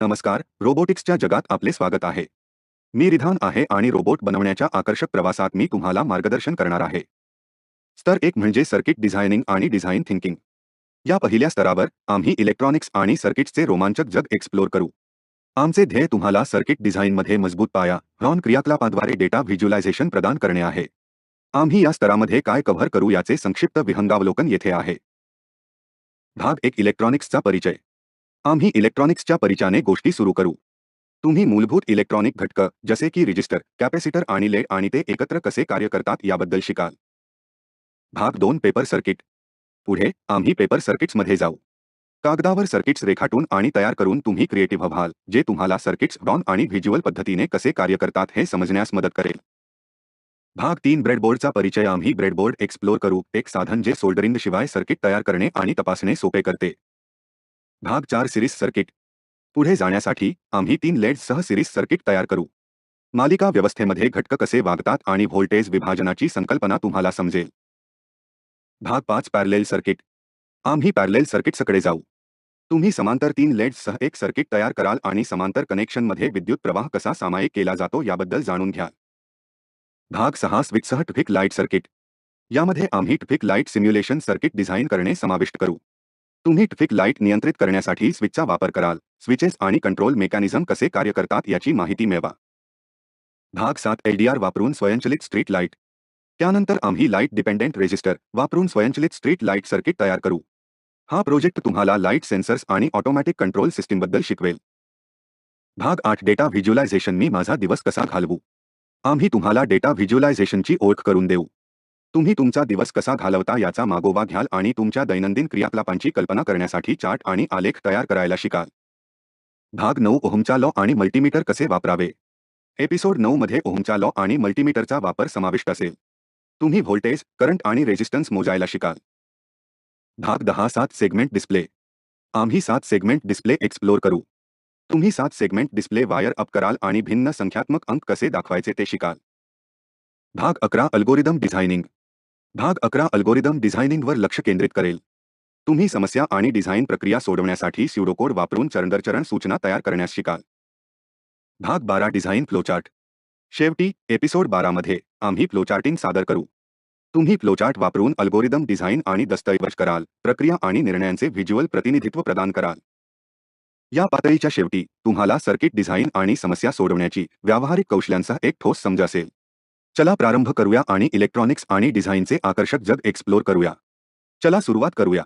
नमस्कार, रोबोटिक्सच्या जगात आपले स्वागत आहे. मी रिधान आहे आणि रोबोट बनवण्याच्या आकर्षक प्रवासात मी तुम्हाला मार्गदर्शन करणार आहे. स्तर 1 म्हणजे सर्किट डिझायनिंग आणि डिझाइन थिंकिंग. या पहिल्या स्तरावर आम्ही इलेक्ट्रॉनिक्स आणि सर्किट्सचे रोमांचक जग एक्सप्लोर करू. आमचे ध्येय तुम्हाला सर्किट डिझाइनमध्ये मजबूत पाया, रॉन क्रियाकलापाद्वारे डेटा व्हिज्युअलायझेशन प्रदान करणे आहे. आम्ही या स्तरामध्ये काय कव्हर करू याचे संक्षिप्त विहंगावलोकन येथे आहे. भाग 1 इलेक्ट्रॉनिक्सचा परिचय. आम्ही इलेक्ट्रॉनिक्सच्या परिचयाने गोष्टी सुरू करू. तुम्ही मूलभूत इलेक्ट्रॉनिक घटक जसे की रजिस्टर, कॅपॅसिटर आणि लेड आणि ते एकत्र कसे कार्य करतात याबद्दल शिकाल. भाग 2 पेपर सर्किट. पुढे आम्ही पेपर सर्किट्समध्ये जाऊ. कागदावर सर्किट्स रेखाटून आणि तयार करून तुम्ही क्रिएटिव्ह व्हाल, जे तुम्हाला सर्किट्स रॉन आणि व्हिज्युअल पद्धतीने कसे कार्य करतात हे समजण्यास मदत करेल. भाग 3 ब्रेडबोर्डचा परिचय. आम्ही ब्रेडबोर्ड एक्सप्लोर करू, एक साधन जे सोल्डरिंग शिवाय सर्किट तयार करणे आणि तपासणे सोपे करते. भाग 4 सिरीज सर्किट. पुढे जाण्यासाठी आम्ही 3 लेड्ससह सिरीज सर्किट तयार करू. मालिका व्यवस्थेमध्ये घटक कसे वागतात आणि व्होल्टेज विभाजनाची संकल्पना तुम्हाला समजेल. भाग 5 पॅरलेल सर्किट. आम्ही पॅरलेल सर्किट्सकडे जाऊ. तुम्ही समांतर 3 लेड्ससह एक सर्किट तयार कराल आणि समांतर कनेक्शनमध्ये विद्युत प्रवाह कसा सामायिक केला जातो याबद्दल जाणून घ्याल. भाग 6 स्विचसह ट्रॅफिक लाईट सर्किट. यामध्ये आम्ही traffic light simulation circuit design करणे समाविष्ट करू. तुम्ही ट्रॅफिक लाईट नियंत्रित करण्यासाठी स्विचचा वापर कराल, स्विचेस आणि कंट्रोल मेकॅनिझम कसे कार्य करतात याची माहिती मिळवा. भाग 7 एलडीआर वापरून स्वयंचलित स्ट्रीट लाईट. त्यानंतर आम्ही लाईट डिपेंडेंट रेजिस्टर वापरून स्वयंचलित स्ट्रीट लाईट सर्किट तयार करू. हा प्रोजेक्ट तुम्हाला लाईट सेन्सर्स आणि ऑटोमॅटिक कंट्रोल सिस्टीमबद्दल शिकवेल. भाग 8 डेटा व्हिज्युअलायझेशन. मी माझा दिवस कसा घालवू. आम्ही तुम्हाला डेटा व्हिज्युअलायझेशनची ओळख करून देऊ. तुम्ही तुमचा दिवस कसा घालवता याचा मागोवा घ्याल आणि तुमच्या दैनंदिन क्रियाकलापांची कल्पना करण्यासाठी चार्ट आणि आलेख तयार करायला शिकाल. भाग 9 ओहमचा लॉ आणि मल्टीमीटर कसे वापरावे. एपिसोड 9 मध्ये ओहमचा लॉ आणि मल्टीमीटरचा वापर समाविष्ट असेल. तुम्ही व्होल्टेज, करंट आणि रेझिस्टन्स मोजायला शिकाल. भाग 10 7 सेगमेंट डिस्प्ले. आम्ही 7 सेगमेंट डिस्प्ले एक्सप्लोर करू. तुम्ही 7 सेगमेंट डिस्प्ले वायर अप कराल आणि भिन्न संख्यात्मक अंक कसे दाखवायचे ते शिकाल. भाग 11 अल्गोरिदम डिझायनिंग. भाग 11 अल्गोरिदम डिझायनिंगवर लक्ष केंद्रित करेल. तुम्ही समस्या आणि डिझाइन प्रक्रिया सोडवण्यासाठी स्यूडोकोड वापरून चरण सूचना तयार करण्यास शिकाल. भाग 12 डिझाइन फ्लोचार्ट. शेवटी एपिसोड 12 मध्ये आम्ही फ्लोचार्टिंग सादर करू. तुम्ही फ्लोचार्ट वापरून अल्गोरिदम डिझाइन आणि दस्तऐवज कराल, प्रक्रिया आणि निर्णयांचे व्हिज्युअल प्रतिनिधित्व प्रदान कराल. या पातळीच्या शेवटी तुम्हाला सर्किट डिझाइन आणि समस्या सोडवण्याची व्यावहारिक कौशल्यांसह एक ठोस समज असेल. चला प्रारंभ करूया आणि इलेक्ट्रॉनिक्स आणि डिझाइनचे आकर्षक जग एक्सप्लोर करूया. चला सुरुवात करूया.